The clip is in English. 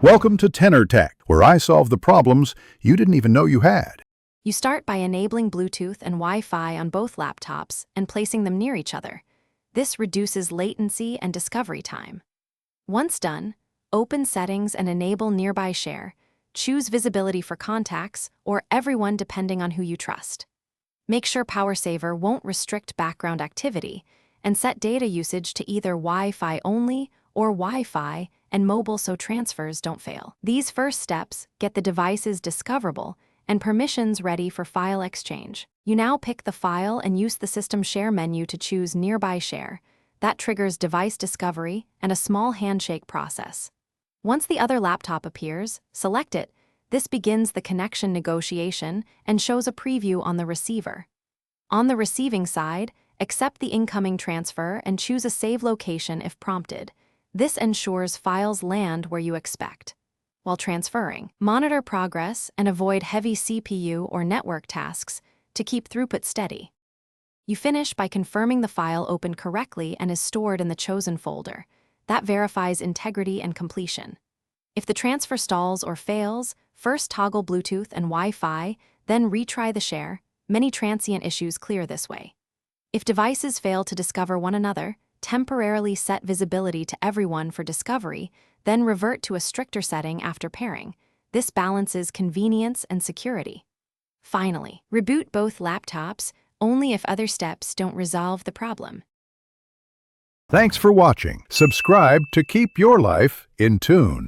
Welcome to Tenor Tech, where I solve the problems you didn't even know you had. You start by enabling Bluetooth and Wi-Fi on both laptops and placing them near each other. This reduces latency and discovery time. Once done, open Settings and enable Nearby Share. Choose visibility for contacts or everyone depending on who you trust. Make sure Power Saver won't restrict background activity, and set data usage to either Wi-Fi only or Wi-Fi and mobile so transfers don't fail. These first steps get the devices discoverable and permissions ready for file exchange. You now pick the file and use the System Share menu to choose Nearby Share. That triggers device discovery and a small handshake process. Once the other laptop appears, select it. This begins the connection negotiation and shows a preview on the receiver. On the receiving side, accept the incoming transfer and choose a save location if prompted. This ensures files land where you expect. While transferring, monitor progress and avoid heavy CPU or network tasks to keep throughput steady. You finish by confirming the file opened correctly and is stored in the chosen folder. That verifies integrity and completion. If the transfer stalls or fails, first toggle Bluetooth and Wi-Fi, then retry the share. Many transient issues clear this way. If devices fail to discover one another, temporarily set visibility to everyone for discovery, then revert to a stricter setting after pairing. This balances convenience and security. Finally, reboot both laptops only if other steps don't resolve the problem. Thanks for watching. Subscribe to keep your life in tune.